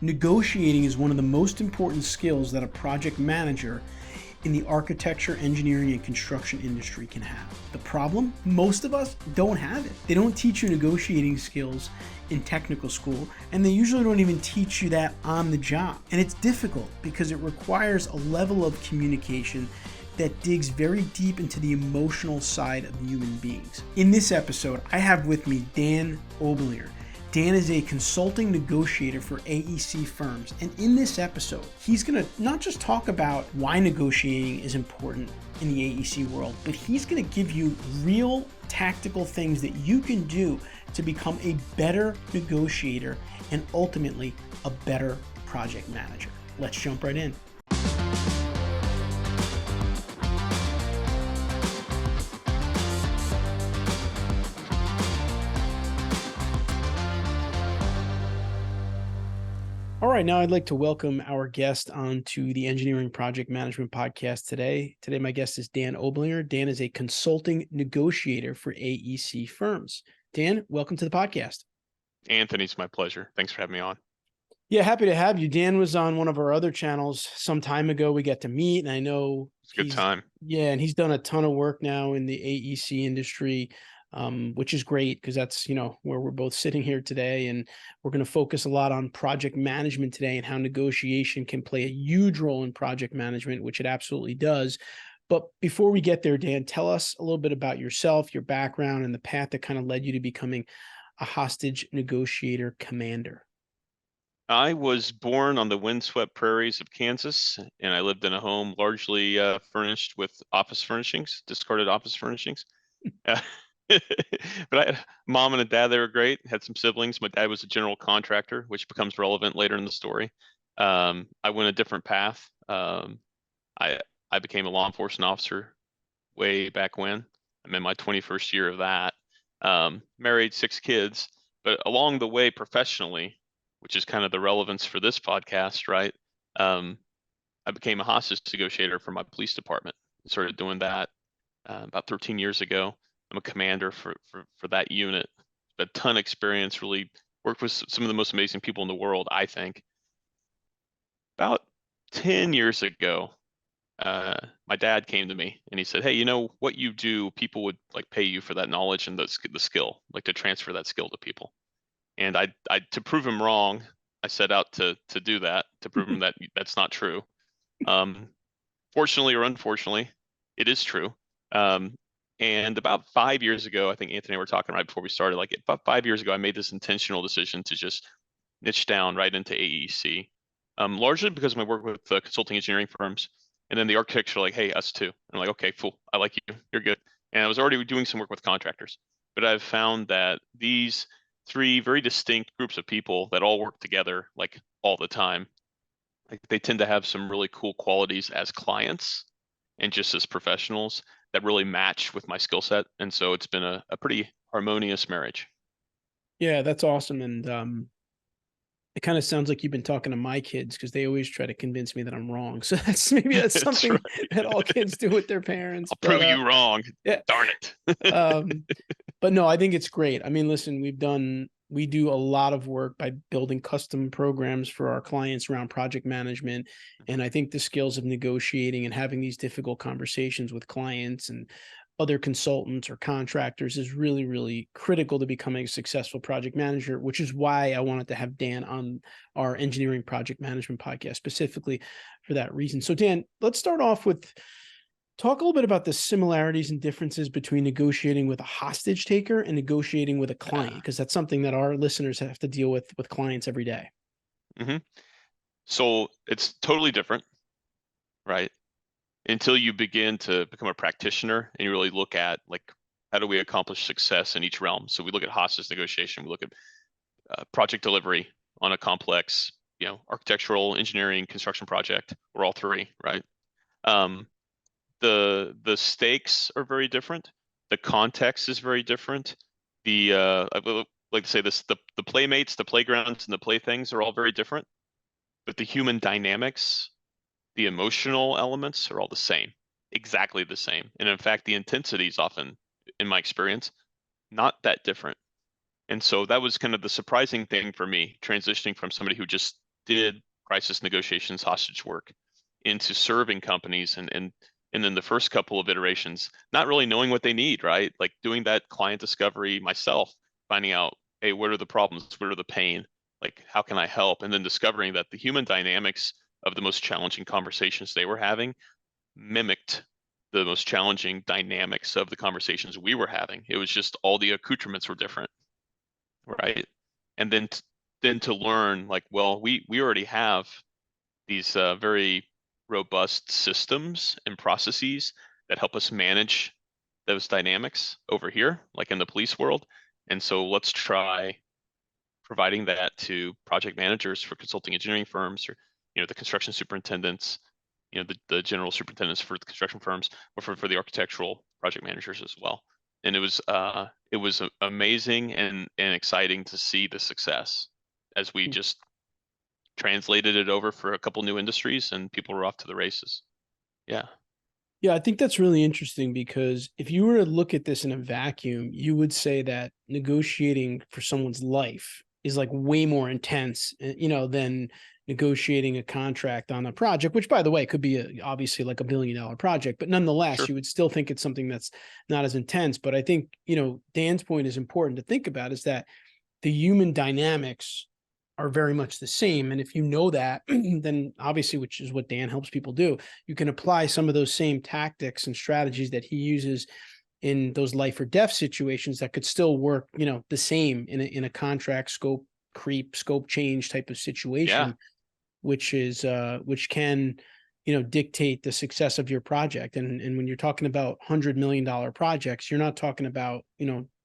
Negotiating is one of the most important skills that a project manager in the architecture, engineering, and construction industry can have. The problem? Most of us don't have it. They don't teach you negotiating skills in technical school, and they usually don't even teach you that on the job. And it's difficult because it requires a level of communication that digs very deep into the emotional side of human beings. In this episode, I have with me Dan Oblinger. Dan is a consulting negotiator for AEC firms, and in this episode, he's going to not just talk about why negotiating is important in the AEC world, but he's going to give you real tactical things that you can do to become a better negotiator and ultimately a better project manager. Let's jump right in. All right, now I'd like to welcome our guest onto the Engineering Project Management Podcast today. Today, my guest is Dan Oblinger. Dan is a consulting negotiator for AEC firms. Dan, welcome to the podcast. Anthony, it's my pleasure. Thanks for having me on. Yeah, happy to have you. Dan was on one of our other channels some time ago. We got to meet, and I know it's a good time. Yeah, and he's done a ton of work now in the AEC industry. Which is great because that's, where we're both sitting here today, and we're going to focus a lot on project management today and how negotiation can play a huge role in project management, which it absolutely does. But before we get there, Dan, tell us a little bit about yourself, your background, and the path that kind of led you to becoming a hostage negotiator commander. I was born on the windswept prairies of Kansas, and I lived in a home largely furnished with office furnishings, discarded office furnishings. But I had a mom and a dad. They were great. Had some siblings. My dad was a general contractor, which becomes relevant later in the story. I went a different path. I became a law enforcement officer way back when. I'm in my 21st year of that. Married, 6 kids. But along the way, professionally, which is kind of the relevance for this podcast, right? I became a hostage negotiator for my police department. Started doing that about 13 years ago. I'm a commander for that unit. A ton of experience, really worked with some of the most amazing people in the world, I think. About 10 years ago, my dad came to me and he said, hey, what you do, people would pay you for that knowledge and the skill, to transfer that skill to people. And I to prove him wrong, I set out to do that, to prove him that that's not true. Fortunately or unfortunately, it is true. And about 5 years ago, I think Anthony and I were talking right before we started, about 5 years ago, I made this intentional decision to just niche down right into AEC, largely because of my work with consulting engineering firms. And then the architects are like, hey, us too. I'm like, okay, cool. I like you. You're good. And I was already doing some work with contractors. But I've found that these 3 very distinct groups of people that all work together all the time, they tend to have some really cool qualities as clients and just as professionals that really match with my skill set. And so it's been a pretty harmonious marriage. Yeah, that's awesome. And it kind of sounds like you've been talking to my kids because they always try to convince me that I'm wrong. So that's something right. that all kids do with their parents. I'll prove you wrong. Yeah. Darn it. But no, I think it's great. I mean, listen, we do a lot of work by building custom programs for our clients around project management. And I think the skills of negotiating and having these difficult conversations with clients and other consultants or contractors is really, really critical to becoming a successful project manager, which is why I wanted to have Dan on our Engineering Project Management Podcast specifically for that reason. So Dan, let's start off with talk a little bit about the similarities and differences between negotiating with a hostage taker and negotiating with a client, because that's something that our listeners have to deal with clients every day. Mm-hmm. So it's totally different, right? Until you begin to become a practitioner and you really look at how do we accomplish success in each realm. So we look at hostage negotiation, we look at project delivery on a complex, architectural, engineering, construction project, or all 3, right? The stakes are very different. The context is very different. I would like to say this: the playmates, the playgrounds, and the playthings are all very different. But the human dynamics, the emotional elements are all the same, exactly the same. And in fact, the intensity is often, in my experience, not that different. And so that was kind of the surprising thing for me, transitioning from somebody who just did crisis negotiations, hostage work into serving companies, and then the first couple of iterations, not really knowing what they need, right? Like doing that client discovery myself, finding out, hey, what are the problems? What are the pain? Like, how can I help? And then discovering that the human dynamics of the most challenging conversations they were having mimicked the most challenging dynamics of the conversations we were having. It was just all the accoutrements were different, right? And then to learn, like, well, we already have these very robust systems and processes that help us manage those dynamics over here, like in the police world. And so let's try providing that to project managers for consulting engineering firms, or the construction superintendents, the general superintendents for the construction firms, or for the architectural project managers as well. And it was amazing and exciting to see the success as we just translated it over for a couple new industries, and people were off to the races. Yeah. Yeah, I think that's really interesting, because if you were to look at this in a vacuum, you would say that negotiating for someone's life is like way more intense, than negotiating a contract on a project, which, by the way, could be obviously like $1 billion project, but nonetheless, Sure. you would still think it's something that's not as intense. But I think, Dan's point is important to think about, is that the human dynamics are very much the same. And if you know that, then obviously, which is what Dan helps people do, you can apply some of those same tactics and strategies that he uses in those life or death situations that could still work, the same in a contract scope creep, scope change type of situation, Yeah. which can, dictate the success of your project. And when you're talking about $100 million projects, you're not talking about,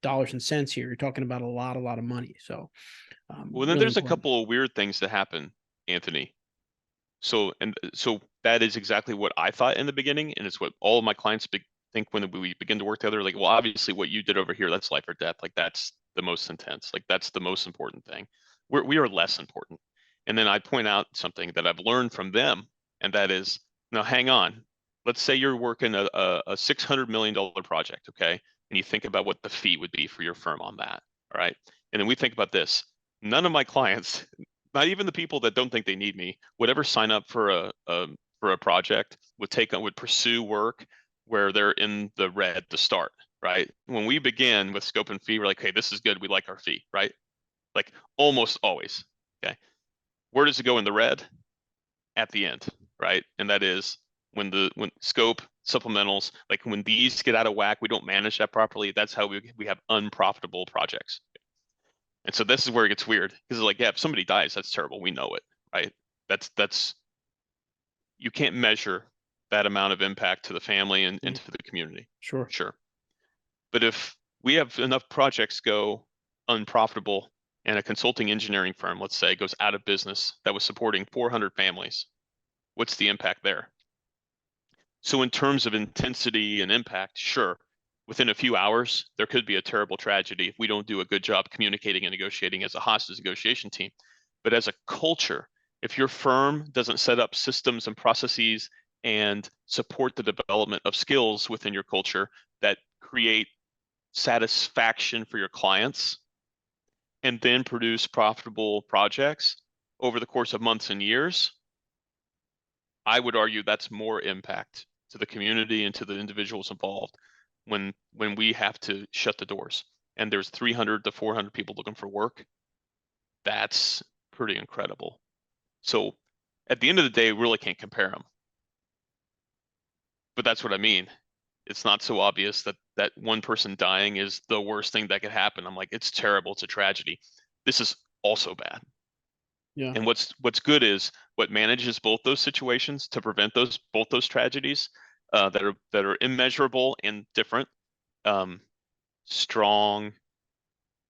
dollars and cents here. You're talking about a lot of money. So Well, then really there's a important. couple of weird things that happen, Anthony. So that is exactly what I thought in the beginning, and it's what all of my clients think when we begin to work together. Like, well, obviously, what you did over here, that's life or death. Like, that's the most intense. Like, that's the most important thing. We are less important. And then I point out something that I've learned from them, and that is, now hang on. Let's say you're working a $600 million project, okay? And you think about what the fee would be for your firm on that, all right? And then we think about this. None of my clients, not even the people that don't think they need me, would ever sign up for a project, would pursue work where they're in the red to start, right? When we begin with scope and fee, we're like, hey, this is good. We like our fee, right? Like almost always. Okay. Where does it go in the red? At the end, right? And that is when scope, supplementals, like when these get out of whack, we don't manage that properly. That's how we have unprofitable projects. And so this is where it gets weird, because it's like, yeah, if somebody dies, that's terrible. We know it, right? That's you can't measure that amount of impact to the family and to the community. Sure. Sure. But if we have enough projects go unprofitable, and a consulting engineering firm, let's say, goes out of business that was supporting 400 families, what's the impact there? So in terms of intensity and impact, sure, within a few hours, there could be a terrible tragedy if we don't do a good job communicating and negotiating as a hostage negotiation team. But as a culture, if your firm doesn't set up systems and processes and support the development of skills within your culture that create satisfaction for your clients, and then produce profitable projects over the course of months and years, I would argue that's more impact to the community and to the individuals involved when we have to shut the doors and there's 300 to 400 people looking for work. That's pretty incredible. So at the end of the day, we really can't compare them. But that's what I mean. It's not so obvious that one person dying is the worst thing that could happen. I'm like, it's terrible. It's a tragedy. This is also bad. Yeah. And what's good is what manages both those situations to prevent both those tragedies that are immeasurable and different. Strong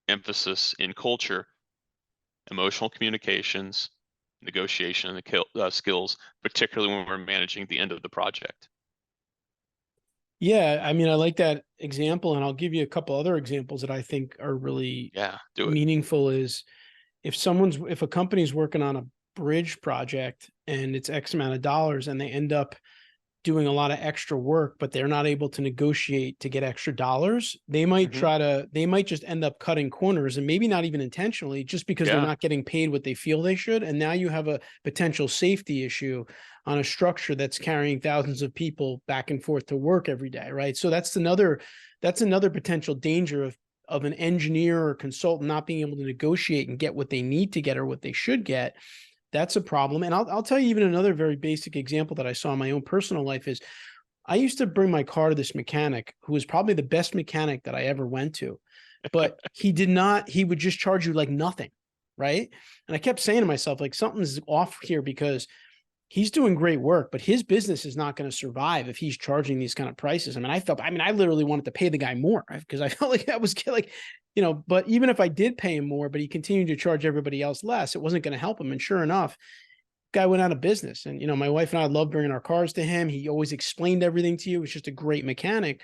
emphasis in culture, emotional communications, negotiation, and skills, particularly when we're managing the end of the project. Yeah, I mean, I like that example, and I'll give you a couple other examples that I think are really Yeah, do it. meaningful. Is if a company's working on a bridge project and it's X amount of dollars, and they end up doing a lot of extra work, but they're not able to negotiate to get extra dollars, they might they might just end up cutting corners, and maybe not even intentionally, just because they're Yeah. not getting paid what they feel they should. And now you have a potential safety issue on a structure that's carrying thousands of people back and forth to work every day, right? So that's another potential danger of an engineer or consultant not being able to negotiate and get what they need to get or what they should get. That's a problem. And I'll tell you even another very basic example that I saw in my own personal life is I used to bring my car to this mechanic who was probably the best mechanic that I ever went to, but he would just charge you like nothing. Right. And I kept saying to myself, like, something's off here, because he's doing great work, but his business is not going to survive if he's charging these kind of prices. I literally wanted to pay the guy more, because I felt like that was like, but even if I did pay him more, but he continued to charge everybody else less, it wasn't going to help him. And sure enough, guy went out of business. And, my wife and I love bringing our cars to him. He always explained everything to you. He was just a great mechanic,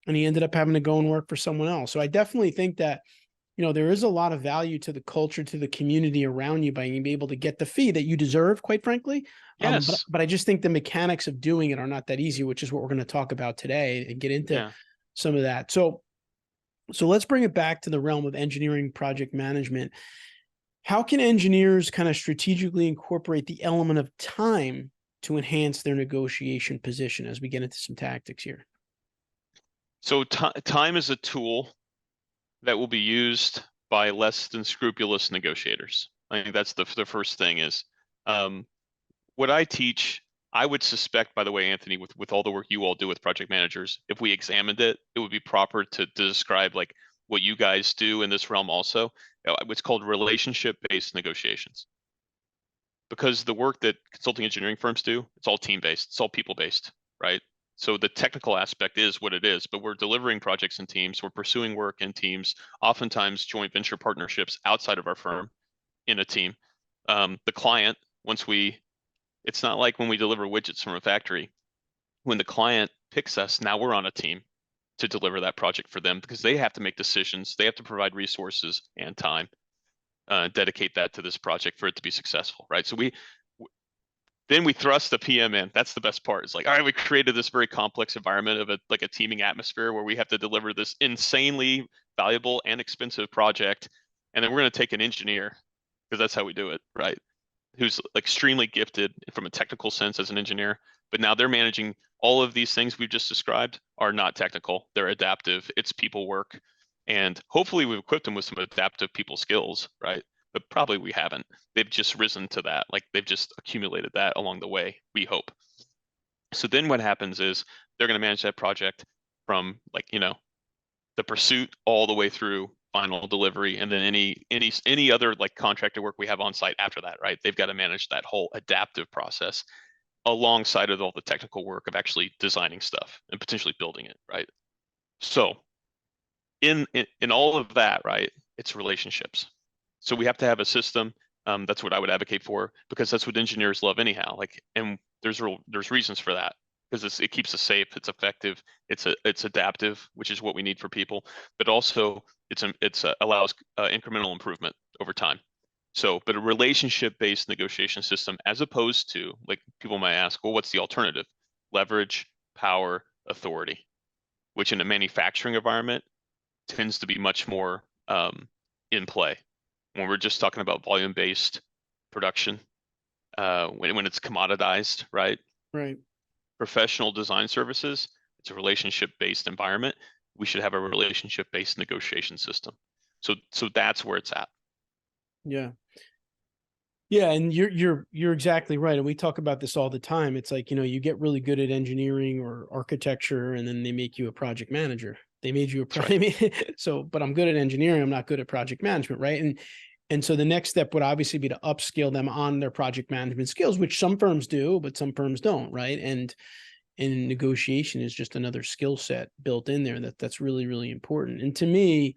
and he ended up having to go and work for someone else. So I definitely think that, there is a lot of value to the culture, to the community around you, by being able to get the fee that you deserve, quite frankly. Yes. But I just think the mechanics of doing it are not that easy, which is what we're going to talk about today and get into some of that. So let's bring it back to the realm of engineering project management. How can engineers kind of strategically incorporate the element of time to enhance their negotiation position, as we get into some tactics here? So time is a tool that will be used by less than scrupulous negotiators. I think that's the first thing is, what I teach, I would suspect, by the way, Anthony, with all the work you all do with project managers, if we examined it, it would be proper to describe like what you guys do in this realm also. What's called relationship-based negotiations. Because the work that consulting engineering firms do, it's all team-based, it's all people-based, right? So the technical aspect is what it is, but we're delivering projects in teams, we're pursuing work in teams, oftentimes joint venture partnerships outside of our firm in a team. The client, it's not like when we deliver widgets from a factory. When the client picks us, now we're on a team to deliver that project for them, because they have to make decisions, they have to provide resources and time, dedicate that to this project for it to be successful, right? So then we thrust the PM in. That's the best part. It's like, all right, we created this very complex environment of a teaming atmosphere where we have to deliver this insanely valuable and expensive project. And then we're going to take an engineer, because that's how we do it, right? Who's extremely gifted from a technical sense as an engineer, but now they're managing all of these things we've just described are not technical. They're adaptive. It's people work. And hopefully we've equipped them with some adaptive people skills, right? But probably we haven't. They've just risen to that. Like they've just accumulated that along the way, we hope. So then what happens is they're going to manage that project from the pursuit all the way through final delivery, and then any other like contractor work we have on site after that, right? They've got to manage that whole adaptive process alongside of all the technical work of actually designing stuff and potentially building it, right? So in all of that, right, it's relationships. So we have to have a system. That's what I would advocate for, because that's what engineers love anyhow. And there's reasons for that, because it keeps us safe, it's effective, it's adaptive, which is what we need for people, but also it's allows incremental improvement over time. So, but a relationship-based negotiation system, as opposed to, like, people might ask, well, what's the alternative? Leverage, power, authority, which in a manufacturing environment tends to be much more in play. When we're just talking about volume-based production, when it's commoditized, right? Right. Professional design services, it's a relationship-based environment. We should have a relationship-based negotiation system. So that's where it's at. Yeah. Yeah, and you're exactly right. And we talk about this all the time. It's like, you get really good at engineering or architecture, and then they make you a project manager. They made you a project. Right. So, but I'm good at engineering, I'm not good at project management, right? And so the next step would obviously be to upskill them on their project management skills, which some firms do, but some firms don't, right? And negotiation is just another skill set built in there that's really, really important. And to me,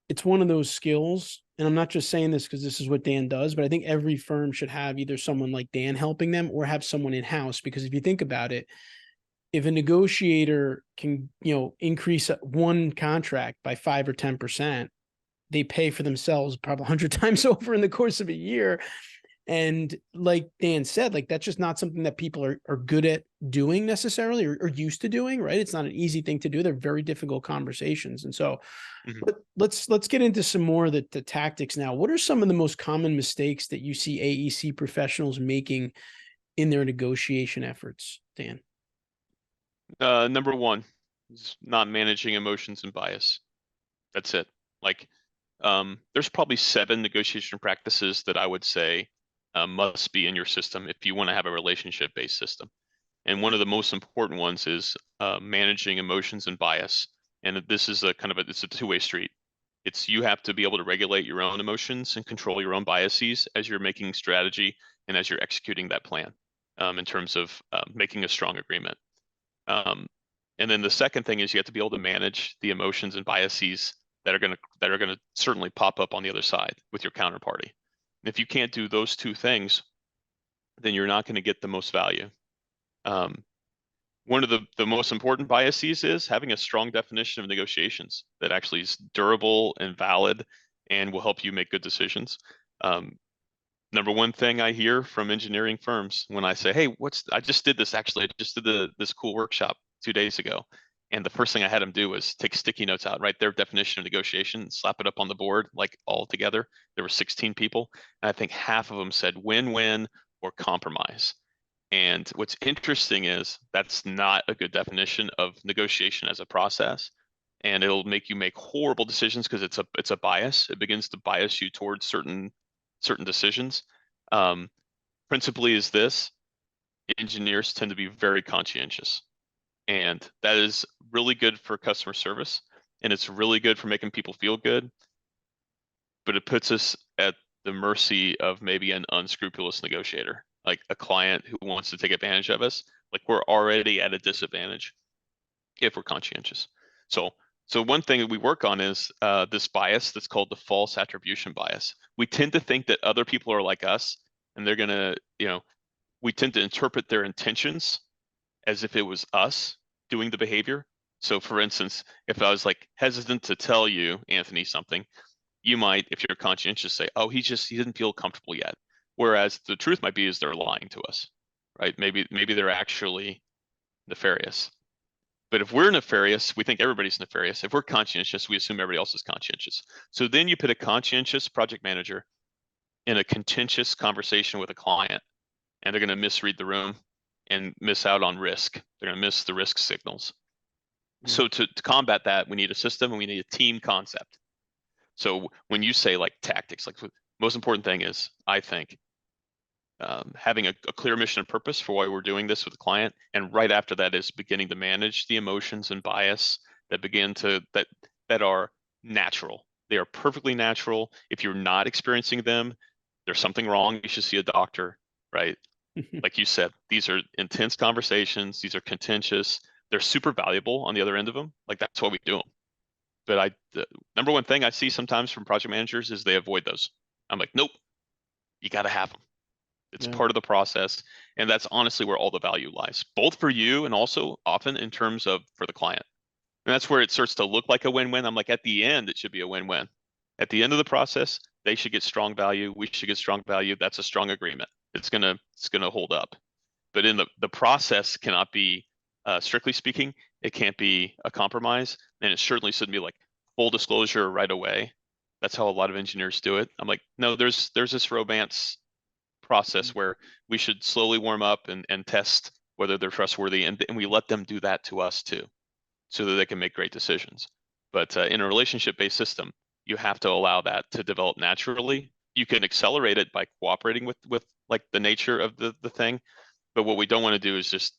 it's one of those skills, and I'm not just saying this because this is what Dan does, but I think every firm should have either someone like Dan helping them or have someone in-house. Because if you think about it, if a negotiator can, increase one contract by 5 or 10%, they pay for themselves probably 100 times over in the course of a year. And like Dan said, like that's just not something that people are good at doing necessarily, or used to doing, right? It's not an easy thing to do. They're very difficult conversations. And so Mhm. let's get into some more of the tactics now. What are some of the most common mistakes that you see AEC professionals making in their negotiation efforts, Dan? Number one is not managing emotions and bias. That's it. Like, there's probably 7 negotiation practices that I would say must be in your system if you want to have a relationship-based system. And one of the most important ones is managing emotions and bias. And this is a kind of it's a two-way street. It's you have to be able to regulate your own emotions and control your own biases as you're making strategy and as you're executing that plan in terms of making a strong agreement. Um, and then the second thing is you have to be able to manage the emotions and biases that are gonna certainly pop up on the other side with your counterparty. And if you can't do those two things, then you're not going to get the most value. Um, one of the most important biases is having a strong definition of negotiations that actually is durable and valid and will help you make good decisions. Number one thing I hear from engineering firms when I say, "Hey, I just did this actually. I just did this cool workshop 2 days ago." And the first thing I had them do was take sticky notes out, write their definition of negotiation, and slap it up on the board, like all together. There were 16 people, and I think half of them said win-win or compromise. And what's interesting is that's not a good definition of negotiation as a process. And it'll make you make horrible decisions because it's a bias. It begins to bias you towards certain decisions. Um, Principally is this: engineers tend to be very conscientious, and that is really good for customer service, and it's really good for making people feel good. But it puts us at the mercy of maybe an unscrupulous negotiator, like a client who wants to take advantage of us. Like we're already at a disadvantage if we're conscientious. So, so one thing that we work on is this bias that's called the false attribution bias. We tend to think that other people are like us, and they're gonna, we tend to interpret their intentions as if it was us doing the behavior. So, for instance, if I was like hesitant to tell you, Anthony, something, you might, if you're conscientious, say, "Oh, he didn't feel comfortable yet." Whereas the truth might be is they're lying to us, right? Maybe they're actually nefarious. But if we're nefarious, we think everybody's nefarious. If we're conscientious, we assume everybody else is conscientious. So then you put a conscientious project manager in a contentious conversation with a client, and they're going to misread the room and miss out on risk. They're going to miss the risk signals. So to combat that, we need a system and we need a team concept. So when you say like tactics, like the most important thing is, I think, having a clear mission and purpose for why we're doing this with the client, and right after that is beginning to manage the emotions and bias that that are natural. They are perfectly natural. If you're not experiencing them, there's something wrong. You should see a doctor, right? Like you said, these are intense conversations. These are contentious. They're super valuable on the other end of them. Like that's why we do them. But the number one thing I see sometimes from project managers is they avoid those. I'm like, nope, you got to have them. It's Yeah. part of the process. And that's honestly where all the value lies, both for you and also often in terms of for the client. And that's where it starts to look like a win-win. I'm like, at the end, it should be a win-win. At the end of the process, they should get strong value. We should get strong value. That's a strong agreement. It's gonna hold up. But in the process cannot be, strictly speaking, it can't be a compromise. And it certainly shouldn't be like full disclosure right away. That's how a lot of engineers do it. I'm like, no, there's this romance process where we should slowly warm up and test whether they're trustworthy, and we let them do that to us too, so that they can make great decisions. But in a relationship-based system, you have to allow that to develop naturally. You can accelerate it by cooperating with like the nature of the thing. But what we don't want to do is just,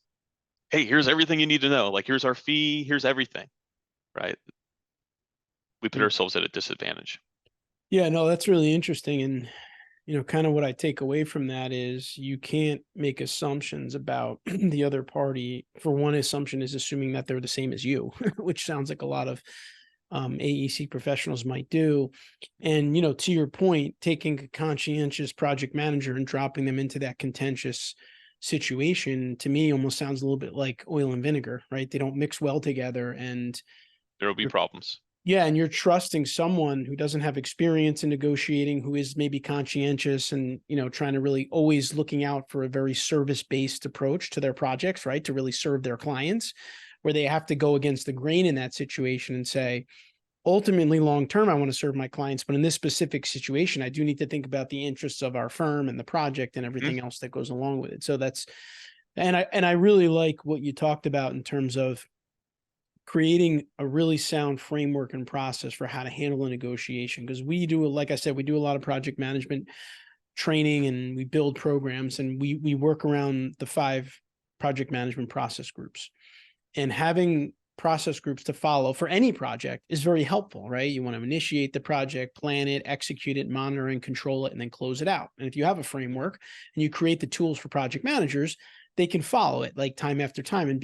"Hey, here's everything you need to know. Like here's our fee, here's everything," right? We put Yeah. ourselves at a disadvantage. Yeah, no, that's really interesting. And, kind of what I take away from that is you can't make assumptions about the other party. For one, assumption is assuming that they're the same as you, which sounds like a lot of AEC professionals might do. And, to your point, taking a conscientious project manager and dropping them into that contentious situation, to me, almost sounds a little bit like oil and vinegar, right? They don't mix well together. And There will be problems. Yeah, and you're trusting someone who doesn't have experience in negotiating, who is maybe conscientious and, trying to really always looking out for a very service-based approach to their projects, right? To really serve their clients, where they have to go against the grain in that situation and say, ultimately, long term, I want to serve my clients, but in this specific situation, I do need to think about the interests of our firm and the project and Mhm. everything else that goes along with it. So and I really like what you talked about in terms of creating a really sound framework and process for how to handle a negotiation. Because we do, like I said, we do a lot of project management training and we build programs, and we work around the 5 project management process groups. And having process groups to follow for any project is very helpful, right? You want to initiate the project, plan it, execute it, monitor and control it, and then close it out. And if you have a framework and you create the tools for project managers, they can follow it like time after time and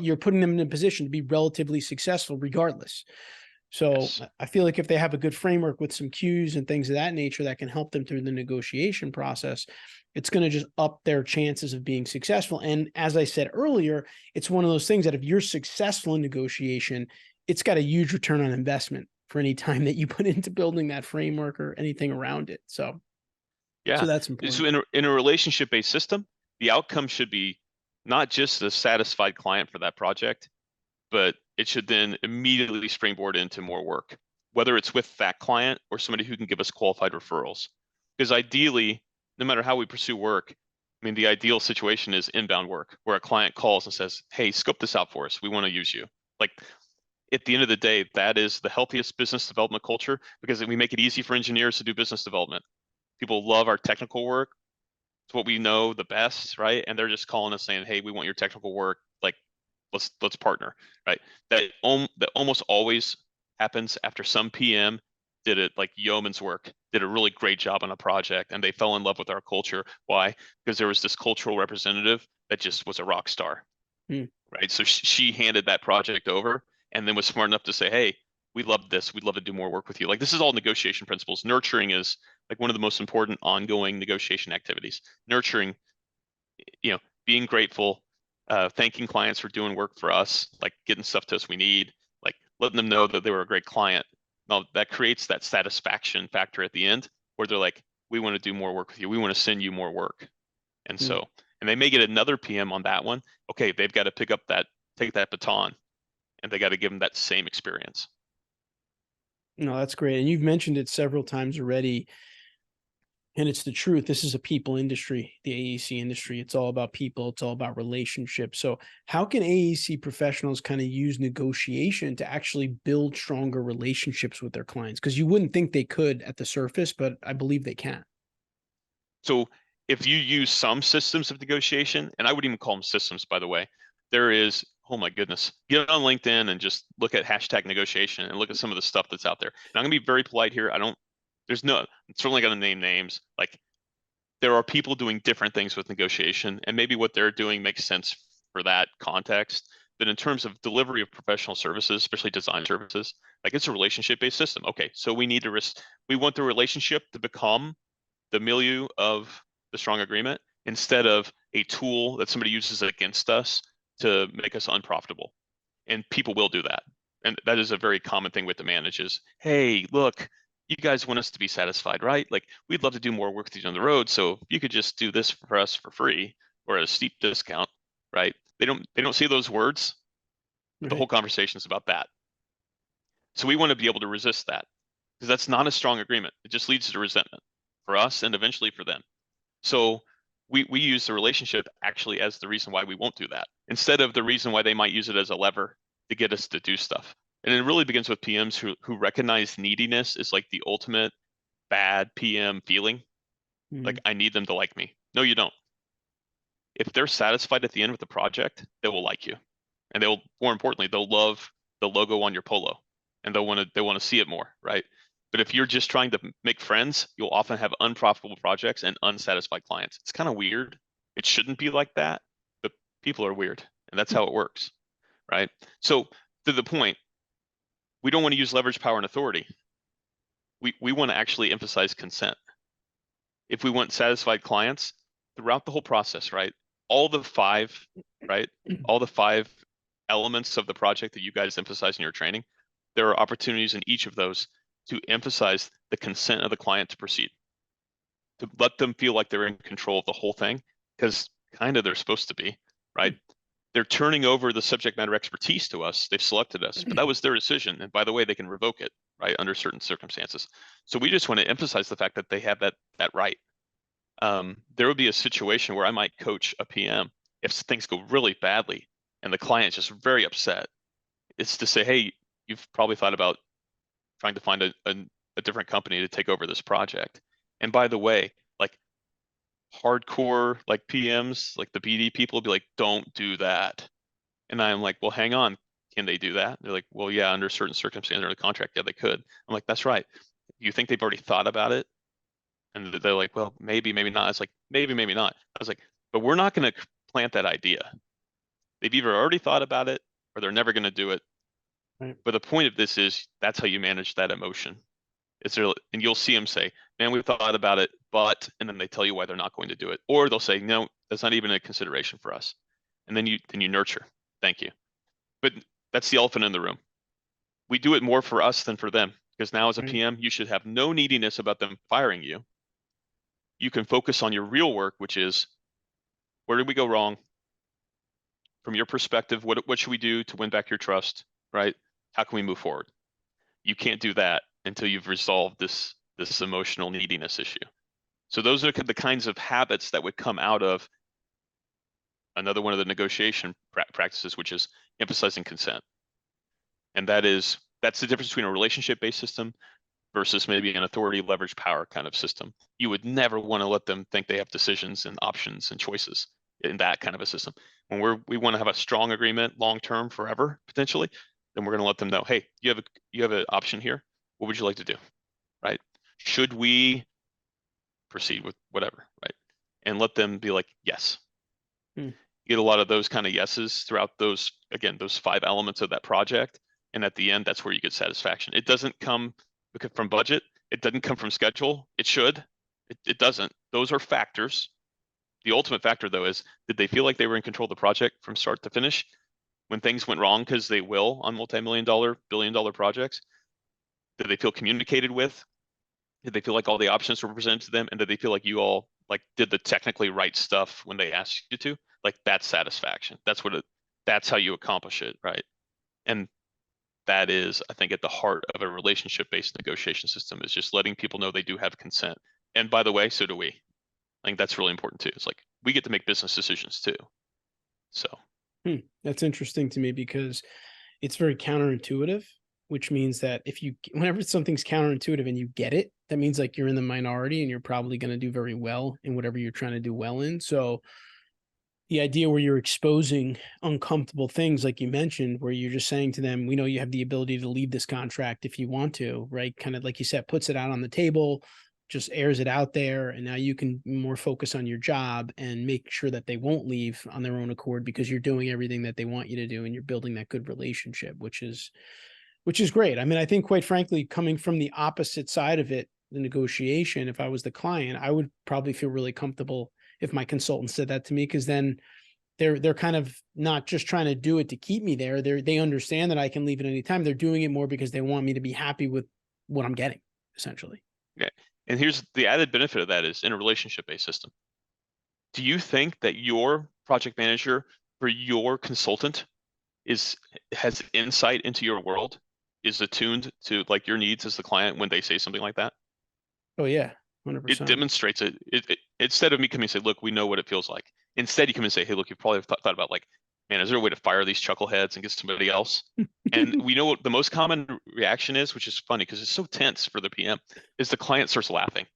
you're putting them in a position to be relatively successful regardless. So Yes. I feel like if they have a good framework with some cues and things of that nature that can help them through the negotiation process, it's going to just up their chances of being successful. And as I said earlier, it's one of those things that if you're successful in negotiation, it's got a huge return on investment for any time that you put into building that framework or anything around it. So Yeah. that's So important. in a relationship-based system, the outcome should be not just a satisfied client for that project, but it should then immediately springboard into more work, whether it's with that client or somebody who can give us qualified referrals. Because ideally, no matter how we pursue work, I mean, the ideal situation is inbound work where a client calls and says, "Hey, scope this out for us. We want to use you." Like at the end of the day, that is the healthiest business development culture because we make it easy for engineers to do business development. People love our technical work. It's what we know the best, right? And they're just calling us saying, "Hey, we want your technical work. Like, let's partner," right? That almost always happens after some PM did it like yeoman's work, did a really great job on a project, and they fell in love with our culture. Why? Because there was this cultural representative that just was a rock star, Hmm. right? So she handed that project over and then was smart enough to say, "Hey, we love this. We'd love to do more work with you." Like this is all negotiation principles. Nurturing is like one of the most important ongoing negotiation activities. Nurturing, being grateful, thanking clients for doing work for us, like getting stuff to us we need, like letting them know that they were a great client. Now that creates that satisfaction factor at the end where they're like, "We want to do more work with you. We want to send you more work." And Hmm. so, and they may get another PM on that one. Okay, they've got to take that baton, and they got to give them that same experience. No, that's great. And you've mentioned it several times already. And it's the truth. This is a people industry, the AEC industry. It's all about people, it's all about relationships. So, how can AEC professionals kind of use negotiation to actually build stronger relationships with their clients? Because you wouldn't think they could at the surface, but I believe they can. So if you use some systems of negotiation, and I wouldn't even call them systems, by the way, there is, oh my goodness, get on LinkedIn and just look at hashtag negotiation and look at some of the stuff that's out there. And I'm gonna be very polite here. There's no, I'm certainly gonna name names. Like there are people doing different things with negotiation, and maybe what they're doing makes sense for that context. But in terms of delivery of professional services, especially design services, like it's a relationship-based system. Okay, so we want the relationship to become the milieu of the strong agreement instead of a tool that somebody uses against us to make us unprofitable. And people will do that. And that is a very common thing with the managers. Hey, look, you guys want us to be satisfied, right? Like we'd love to do more work with you on the road. So you could just do this for us for free or at a steep discount, right? They don't see those words, but the whole Right. conversation is about that. So we want to be able to resist that because that's not a strong agreement. It just leads to resentment for us and eventually for them. So we use the relationship actually as the reason why we won't do that instead of the reason why they might use it as a lever to get us to do stuff. And it really begins with PMs who recognize neediness is like the ultimate bad PM feeling. Like Mhm. I need them to like me. No, you don't. If they're satisfied at the end with the project, they will like you. And they'll more importantly, they'll love the logo on your polo and they want to see it more, right? But if you're just trying to make friends, you'll often have unprofitable projects and unsatisfied clients. It's kind of weird. It shouldn't be like that, but people are weird, and that's how it works, right? So to the point, we don't want to use leverage, power, and authority. We want to actually emphasize consent. If we want satisfied clients throughout the whole process, right? All the five, right? All the five elements of the project that you guys emphasize in your training, there are opportunities in each of those to emphasize the consent of the client to proceed, to let them feel like they're in control of the whole thing, because kind of they're supposed to be, right? They're turning over the subject matter expertise to us. They've selected us, but that was their decision. And by the way, they can revoke it, right, under certain circumstances. So we just want to emphasize the fact that they have that right. There would be a situation where I might coach a PM if things go really badly and the client's just very upset. It's to say, hey, you've probably thought about trying to find a different company to take over this project. And by the way, like hardcore like PMs, like the BD people will be like, don't do that. And I'm like, well, hang on. Can they do that? They're like, well, yeah, under certain circumstances under the contract, yeah, they could. I'm like, that's right. You think they've already thought about it? And they're like, well, maybe, maybe not. It's like, maybe, maybe not. I was like, but we're not going to plant that idea. They've either already thought about it or they're never going to do it. Right. But the point of this is that's how you manage that emotion. It's there, and you'll see them say, man, we thought about it, but, and then they tell you why they're not going to do it. Or they'll say, no, that's not even a consideration for us. And then you nurture. Thank you. But that's the elephant in the room. We do it more for us than for them, because now as a Right. PM, you should have no neediness about them firing you. You can focus on your real work, which is, where did we go wrong? From your perspective, what should we do to win back your trust, right? How can we move forward? You can't do that until you've resolved this emotional neediness issue. So those are the kinds of habits that would come out of another one of the negotiation practices, which is emphasizing consent. And that's the difference between a relationship-based system versus maybe an authority leverage power kind of system. You would never want to let them think they have decisions and options and choices in that kind of a system. When we want to have a strong agreement long-term forever, potentially, then we're going to let them know, hey, you have an option here. What would you like to do? Right? Should we proceed with whatever, right? And let them be like, yes. Hmm. You get a lot of those kind of yeses throughout those 5 elements of that project. And at the end, that's where you get satisfaction. It doesn't come from budget. It doesn't come from schedule. It should. It doesn't. Those are factors. The ultimate factor, though, is did they feel like they were in control of the project from start to finish? When things went wrong, because they will on multi-million-dollar, billion-dollar projects, did they feel communicated with? Did they feel like all the options were presented to them? And did they feel like you all like did the technically right stuff when they asked you to? Like that's satisfaction. That's how you accomplish it, right? And that is, I think, at the heart of a relationship-based negotiation system, is just letting people know they do have consent. And by the way, so do we. I think that's really important too. It's like we get to make business decisions too. So That's interesting to me because it's very counterintuitive, which means that whenever something's counterintuitive and you get it, that means like you're in the minority and you're probably going to do very well in whatever you're trying to do well in. So the idea where you're exposing uncomfortable things, like you mentioned, where you're just saying to them, we know you have the ability to leave this contract if you want to, right? Kind of like you said, puts it out on the table, just airs it out there. And now you can more focus on your job and make sure that they won't leave on their own accord because you're doing everything that they want you to do and you're building that good relationship, which is great. I mean, I think quite frankly, coming from the opposite side of it, the negotiation, if I was the client, I would probably feel really comfortable if my consultant said that to me, because then they're kind of not just trying to do it to keep me there. They understand that I can leave at any time. They're doing it more because they want me to be happy with what I'm getting, essentially. yeah. And here's the added benefit of that is in a relationship-based system. Do you think that your project manager for your consultant has insight into your world, is attuned to like your needs as the client when they say something like that? Oh yeah, It 100%. demonstrates it. Instead of me coming and say, look, we know what it feels like. Instead, you come and say, hey, look, you've probably thought about like, man, is there a way to fire these chuckleheads and get somebody else? And we know what the most common reaction is, which is funny because it's so tense for the PM, is the client starts laughing.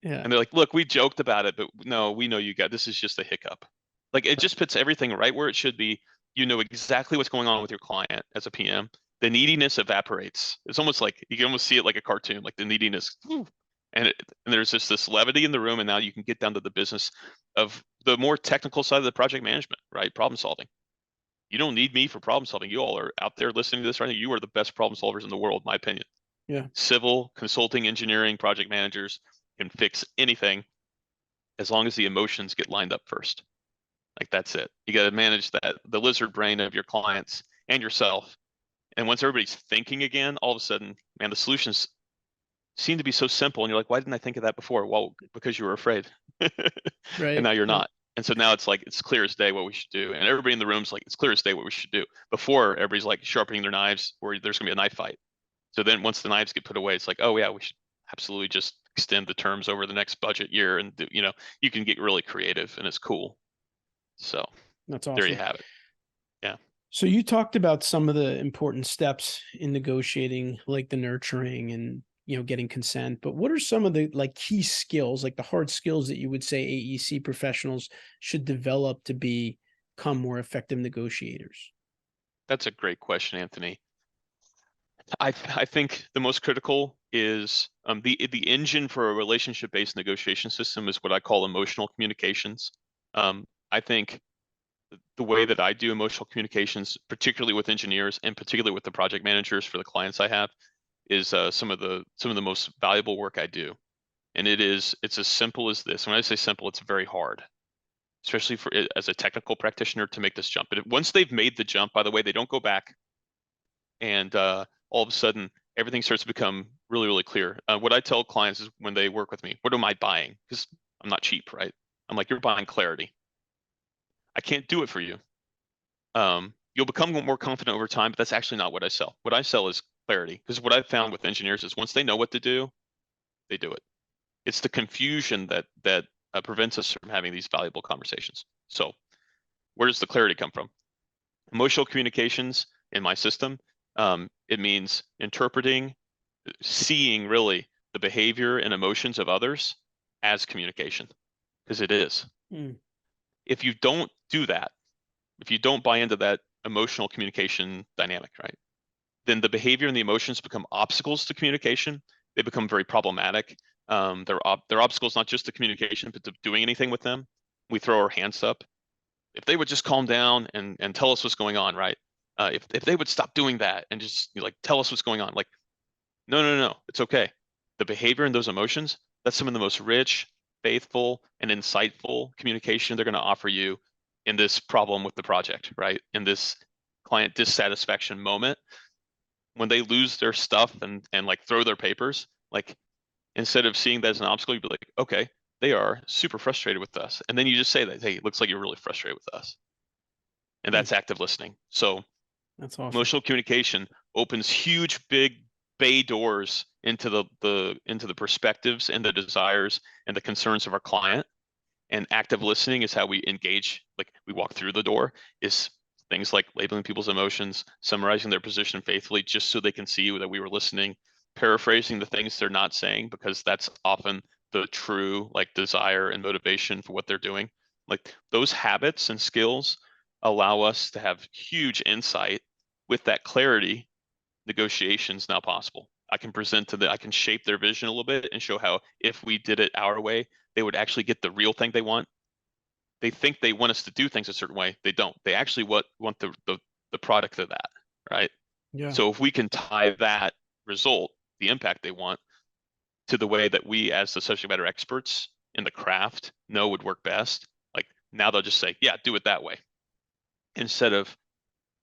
Yeah. And they're like, look, we joked about it, but no, we know this is just a hiccup. Like it just puts everything right where it should be. You know exactly what's going on with your client as a PM. The neediness evaporates. It's almost like you can almost see it like a cartoon, like the neediness. And there's just this levity in the room, and now you can get down to the business of the more technical side of the project management, right? Problem solving. You don't need me for problem solving. You all are out there listening to this right now. You are the best problem solvers in the world, in my opinion. Yeah. Civil, consulting, engineering, project managers can fix anything as long as the emotions get lined up first. Like that's it. You got to manage the lizard brain of your clients and yourself And once everybody's thinking again, all of a sudden, man, the solutions seem to be so simple. And you're like, why didn't I think of that before? Well, because you were afraid. And Right. now you're Right. not. And so now it's like, it's clear as day what we should do. And everybody in the room's like, it's clear as day what we should do. Before, everybody's like sharpening their knives, or there's going to be a knife fight. So then once the knives get put away, it's like, oh yeah, we should absolutely just extend the terms over the next budget year. And do, you can get really creative, and it's cool. So That's there you awesome. have it. Yeah. So you talked about some of the important steps in negotiating, like the nurturing and getting consent. But what are some of the like key skills, like the hard skills that you would say AEC professionals should develop to become more effective negotiators? That's a great question, Anthony. I think the most critical is the engine for a relationship-based negotiation system is what I call emotional communications. I think the way that I do emotional communications, particularly with engineers and particularly with the project managers for the clients I have, is some of the most valuable work I do. And it's as simple as this. When I say simple, it's very hard, especially for as a technical practitioner to make this jump. But once they've made the jump, by the way, they don't go back, and all of a sudden everything starts to become really, really clear. What I tell clients is when they work with me, what am I buying? Because I'm not cheap, right? I'm like, you're buying clarity. I can't do it for you. You'll become more confident over time, but that's actually not what I sell. What I sell is clarity. Because what I've found with engineers is once they know what to do, they do it. It's the confusion that prevents us from having these valuable conversations. So where does the clarity come from? Emotional communications in my system, it means interpreting, seeing really the behavior and emotions of others as communication, because it is. Mm. If you don't do that, if you don't buy into that emotional communication dynamic, right, then the behavior and the emotions become obstacles to communication. They become very problematic. They're obstacles not just to communication, but to doing anything with them. We throw our hands up. If they would just calm down and tell us what's going on, right? If they would stop doing that and just like tell us what's going on, like no, no, no, it's okay. The behavior and those emotions, that's some of the most rich, faithful, and insightful communication they're going to offer you in this problem with the project, right? In this client dissatisfaction moment, when they lose their stuff and like throw their papers, like instead of seeing that as an obstacle, you'd be like, okay, they are super frustrated with us. And then you just say that, hey, it looks like you're really frustrated with us. And Mm. that's active listening. So That's awesome. emotional communication opens huge, big bay doors into the perspectives and the desires and the concerns of our client. And active listening is how we engage, like we walk through the door, is things like labeling people's emotions, summarizing their position faithfully, just so they can see that we were listening, paraphrasing the things they're not saying, because that's often the true like desire and motivation for what they're doing. Like those habits and skills allow us to have huge insight. With that clarity, negotiations now possible. I can shape their vision a little bit and show how if we did it our way, they would actually get the real thing they want. They think they want us to do things a certain way. They don't. They actually want the product of that, right? Yeah. So if we can tie that result, the impact they want, to the way that we as the subject matter experts in the craft know would work best, like now they'll just say, yeah, do it that way. Instead of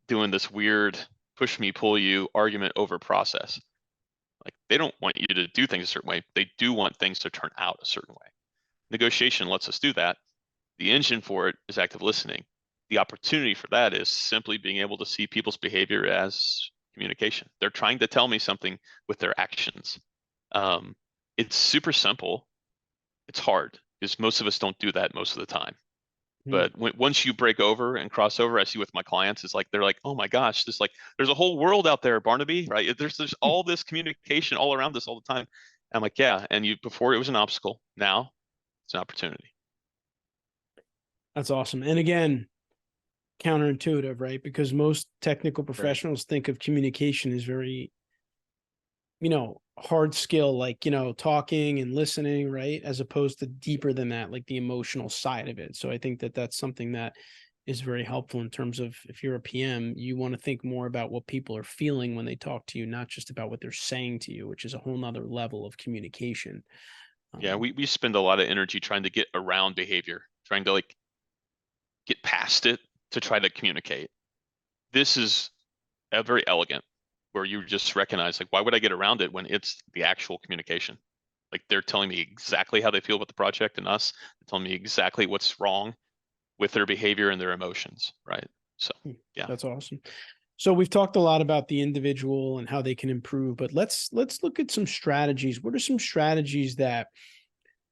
doing this weird push me, pull you argument over process. Like they don't want you to do things a certain way. They do want things to turn out a certain way. Negotiation lets us do that. The engine for it is active listening. The opportunity for that is simply being able to see people's behavior as communication. They're trying to tell me something with their actions. Um, it's super simple. It's hard because most of us don't do that most of the time. Mm. But once you break over and cross over, I see with my clients, it's like they're like, oh my gosh, this like there's a whole world out there, Barnaby, right? There's all this communication all around us all the time. I'm like, yeah, and you before it was an obstacle, now it's an opportunity. That's awesome. And again, counterintuitive, right? Because most technical Very. professionals think of communication as very, hard skill, like, talking and listening, right? As opposed to deeper than that, like the emotional side of it. So I think that that's something that is very helpful in terms of if you're a PM, you want to think more about what people are feeling when they talk to you, not just about what they're saying to you, which is a whole nother level of communication. Yeah, Um, we spend a lot of energy trying to get around behavior, trying to like get past it to try to communicate. This is very elegant. where you just recognize, like, why would I get around it when it's the actual communication? Like, they're telling me exactly how they feel about the project and us. They're telling me exactly what's wrong with their behavior and their emotions, right? So, yeah. That's awesome. So we've talked a lot about the individual and how they can improve, but let's look at some strategies. What are some strategies that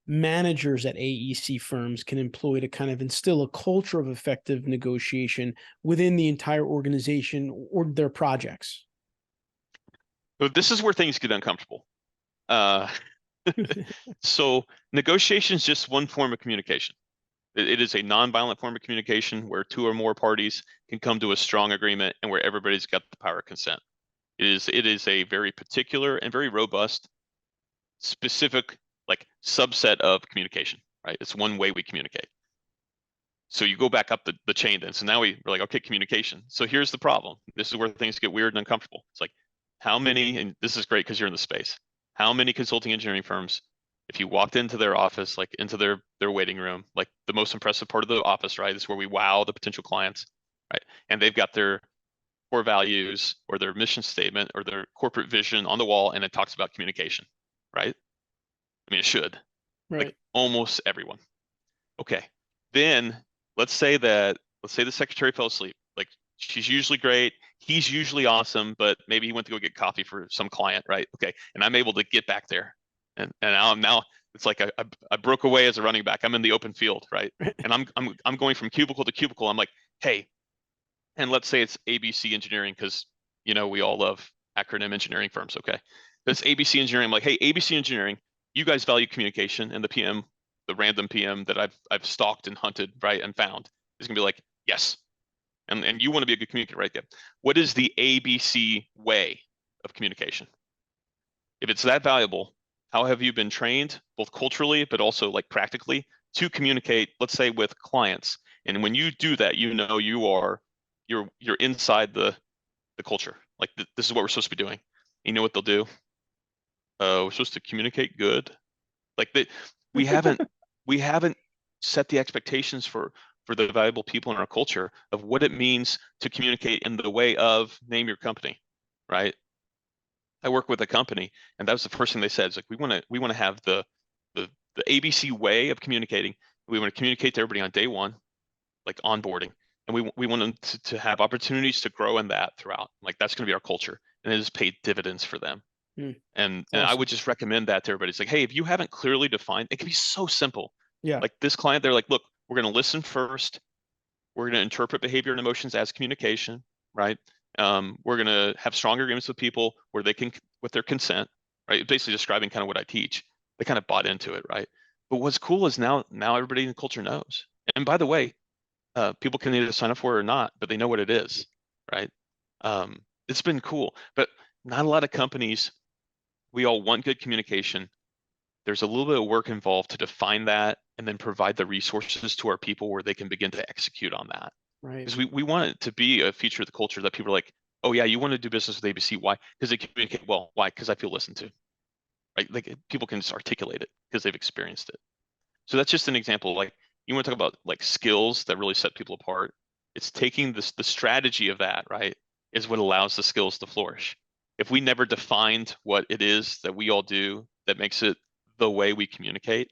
managers at AEC firms can employ to kind of instill a culture of effective negotiation within the entire organization or their projects? So this is where things get uncomfortable. Uh, so negotiation is just one form of communication. It is a nonviolent form of communication where two or more parties can come to a strong agreement and where everybody's got the power of consent. It is a very particular and very robust, specific, like, subset of communication, right? It's one way we communicate. So you go back up the chain then. So now we're like, okay, communication. So here's the problem. This is where things get weird and uncomfortable. It's like, how many, and this is great because you're in the space, how many consulting engineering firms, if you walked into their office, like into their waiting room, like the most impressive part of the office, right? This is where we wow the potential clients, right? And they've got their core values or their mission statement or their corporate vision on the wall, and it talks about communication, right? I mean, it should. Right. Like, almost everyone. Okay. Then let's say the secretary fell asleep. Like, she's usually great. He's usually awesome, but maybe he went to go get coffee for some client, right? Okay. And I'm able to get back there. And now it's like I broke away as a running back. I'm in the open field, right? And I'm going from cubicle to cubicle. I'm like, hey, and let's say it's ABC Engineering, because we all love acronym engineering firms, okay? That's ABC Engineering. I'm like, hey, ABC Engineering, you guys value communication, and the PM, the random PM that I've stalked and hunted, right, and found is gonna be like, yes. And you want to be a good communicator, right? Yeah. What is the ABC way of communication? If it's that valuable, how have you been trained, both culturally but also like practically, to communicate, let's say, with clients? And when you do that, you're inside the culture. Like, this is what we're supposed to be doing. You know what they'll do? We're supposed to communicate good. Like, we haven't we haven't set the expectations for the valuable people in our culture of what it means to communicate in the way of name your company, right? I work with a company, and that was the first thing they said. It's like, we want to have the ABC way of communicating. We want to communicate to everybody on day one, like onboarding, and we want them to have opportunities to grow in that throughout. Like, that's going to be our culture, and it has paid dividends for them. And I Awesome. would just recommend that to everybody. It's like, hey, if you haven't clearly defined, it can be so simple. Yeah. Like, this client, they're like, look, we're going to listen first. We're going to interpret behavior and emotions as communication, right? We're going to have strong agreements with people where they can, with their consent, right? Basically describing kind of what I teach. They kind of bought into it, right? But what's cool is now everybody in the culture knows. And by the way, people can either sign up for it or not, but they know what it is, right? It's been cool, but not a lot of companies. We all want good communication. There's a little bit of work involved to define that and then provide the resources to our people where they can begin to execute on that. Right. Because we want it to be a feature of the culture that people are like, oh yeah, you want to do business with ABC. Why? Because they communicate well. Why? Because I feel listened to, right? Like, people can just articulate it because they've experienced it. So that's just an example. Like, you want to talk about like skills that really set people apart. It's taking the strategy of that, right, is what allows the skills to flourish. If we never defined what it is that we all do that makes it the way we communicate,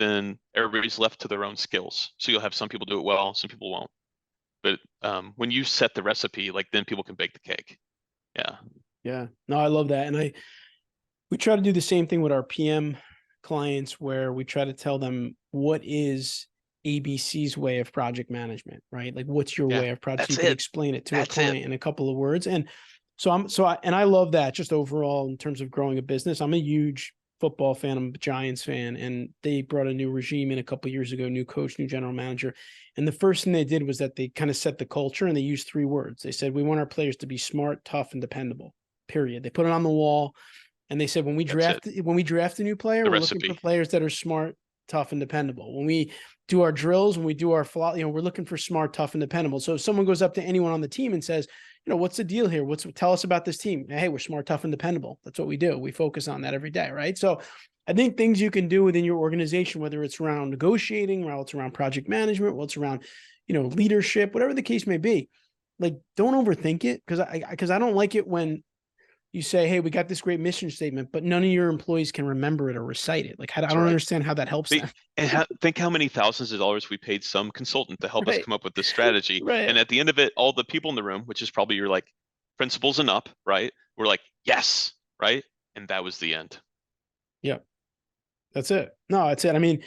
then everybody's left to their own skills. So you'll have some people do it well, some people won't. But when you set the recipe, like, then people can bake the cake. Yeah. Yeah. No, I love that. And we try to do the same thing with our PM clients, where we try to tell them what is ABC's way of project management, right? Like, what's your Yeah. way of project? So you That's can it. explain it to a That's client it. in a couple of words. And so I love that, just overall in terms of growing a business. I'm a huge football fan. I'm a Giants fan, and they brought a new regime in a couple of years ago, new coach, new general manager. And the first thing they did was that they kind of set the culture, and they used 3 words. They said, we want our players to be smart, tough, and dependable, period. They put it on the wall. And they said, when we That's draft it. a new player, The we're looking for recipe. players that are smart, tough, and dependable. When we do our drills, when we do our flaw, we're looking for smart, tough, and dependable. So if someone goes up to anyone on the team and says, what's the deal here? Tell us about this team. Hey, we're smart, tough, and dependable. That's what we do. We focus on that every day, right? So I think things you can do within your organization, whether it's around negotiating, whether it's around project management, whether it's around, leadership, whatever the case may be, like, don't overthink it, because I don't like it when you say, hey, we got this great mission statement, but none of your employees can remember it or recite it. Like, I That's don't right. understand how that helps them. Think how many thousands of dollars we paid some consultant to help us Right. come up with this strategy. Right. And at the end of it, all the people in the room, which is probably your like principals and up, right? We're like, yes, right? And that was the end. Yeah. That's it. No, that's it. I mean,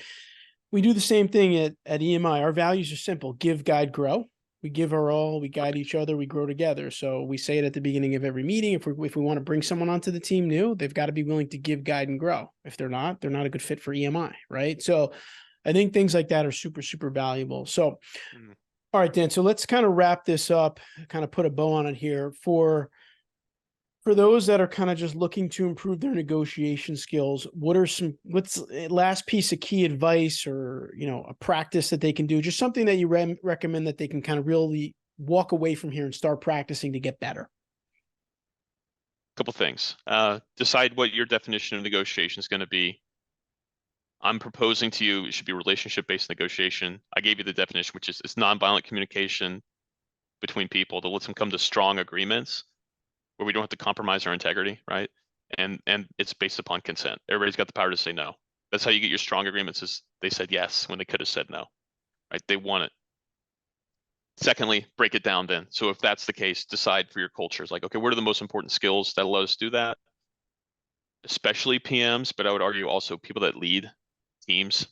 we do the same thing at EMI. Our values are simple: give, guide, grow. We give our all, we guide each other, we grow together. So we say it at the beginning of every meeting. If we want to bring someone onto the team new, they've got to be willing to give, guide, and grow. If they're not a good fit for EMI, right? So I think things like that are super, super valuable. So, all right, Dan, so let's kind of wrap this up, kind of put a bow on it here. For those that are kind of just looking to improve their negotiation skills, what's the last piece of key advice, or, a practice that they can do, just something that you recommend that they can kind of really walk away from here and start practicing to get better? Couple things. Decide what your definition of negotiation is going to be. I'm proposing to you, it should be relationship-based negotiation. I gave you the definition, which is it's nonviolent communication between people that lets them come to strong agreements where we don't have to compromise our integrity, right? And it's based upon consent. Everybody's got the power to say no. That's how you get your strong agreements, is they said yes when they could have said no, right? They want it. Secondly, break it down then. So if that's the case, decide for your cultures, like, okay, what are the most important skills that allow us to do that? Especially PMs, but I would argue also people that lead teams,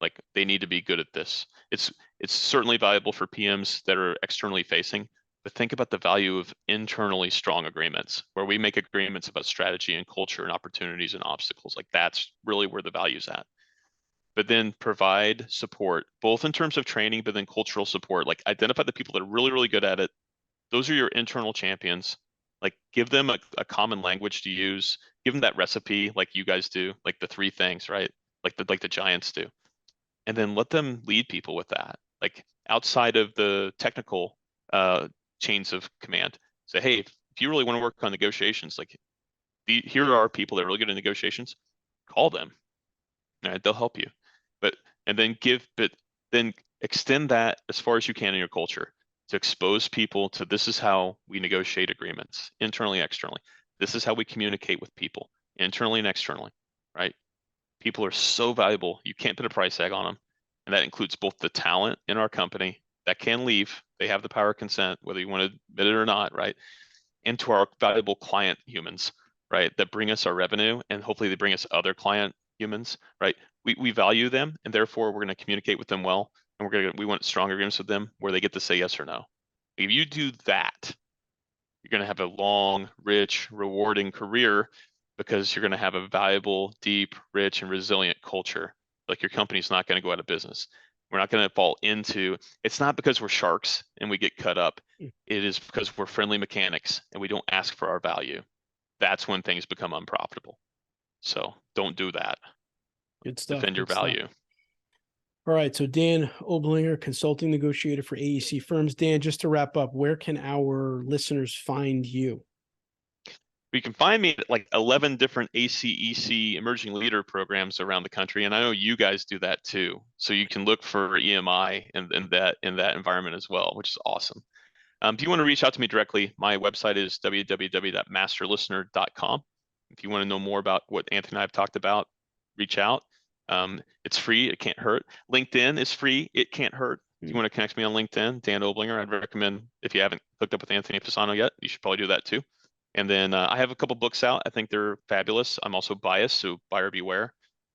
like they need to be good at this. It's certainly valuable for PMs that are externally facing, but think about the value of internally strong agreements, where we make agreements about strategy and culture and opportunities and obstacles. Like that's really where the value's at. But then provide support, both in terms of training, but then cultural support. Like identify the people that are really, really good at it. Those are your internal champions. Like give them a common language to use. Give them that recipe, like you guys do, like the 3 things, right? Like the giants do. And then let them lead people with that. Like outside of the technical chains of command, say, hey, if you really want to work on negotiations, like here are people that are really good at negotiations, call them. All right, they'll help you. But then extend that as far as you can in your culture to expose people to, this is how we negotiate agreements internally, externally. This is how we communicate with people internally and externally, right? People are so valuable. You can't put a price tag on them. And that includes both the talent in our company that can leave. They have the power of consent, whether you want to admit it or not, right? And to our valuable client humans, right? That bring us our revenue, and hopefully they bring us other client humans, right? We value them, and therefore we're going to communicate with them well, and we want strong agreements with them where they get to say yes or no. If you do that, you're going to have a long, rich, rewarding career, because you're going to have a valuable, deep, rich, and resilient culture. Like your company's not going to go out of business. We're not going to fall into, it's not because we're sharks and we get cut up. It is because we're friendly mechanics and we don't ask for our value. That's when things become unprofitable. So don't do that. Good stuff. Defend your value. All right. So Dan Oblinger, consulting negotiator for AEC firms. Dan, just to wrap up, where can our listeners find you? You can find me at like 11 different ACEC emerging leader programs around the country. And I know you guys do that too. So you can look for EMI in that environment as well, which is awesome. If you want to reach out to me directly, my website is www.masterlistener.com. If you want to know more about what Anthony and I have talked about, reach out. It's free. It can't hurt. LinkedIn is free. It can't hurt. If you want to connect me on LinkedIn, Dan Oblinger, I'd recommend, if you haven't hooked up with Anthony Fasano yet, you should probably do that too. And then I have a couple books out. I think they're fabulous. I'm also biased, so buyer beware.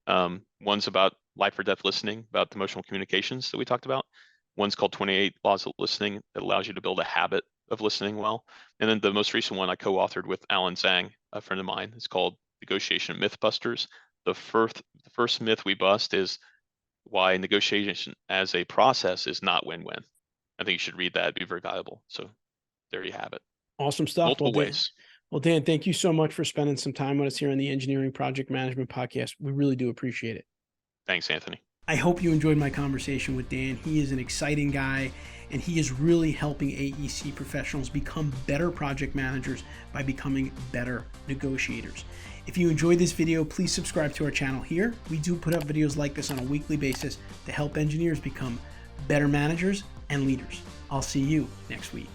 One's about life or death listening, about emotional communications that we talked about. One's called 28 Laws of Listening, that allows you to build a habit of listening well. And then the most recent one I co-authored with Alan Zhang, a friend of mine. It's called Negotiation Mythbusters. The first myth we bust is why negotiation as a process is not win-win. I think you should read that. It'd be very valuable. So there you have it. Awesome stuff. Multiple ways. Well, Dan, thank you so much for spending some time with us here on the Engineering Project Management Podcast. We really do appreciate it. Thanks, Anthony. I hope you enjoyed my conversation with Dan. He is an exciting guy, and he is really helping AEC professionals become better project managers by becoming better negotiators. If you enjoyed this video, please subscribe to our channel here. We do put up videos like this on a weekly basis to help engineers become better managers and leaders. I'll see you next week.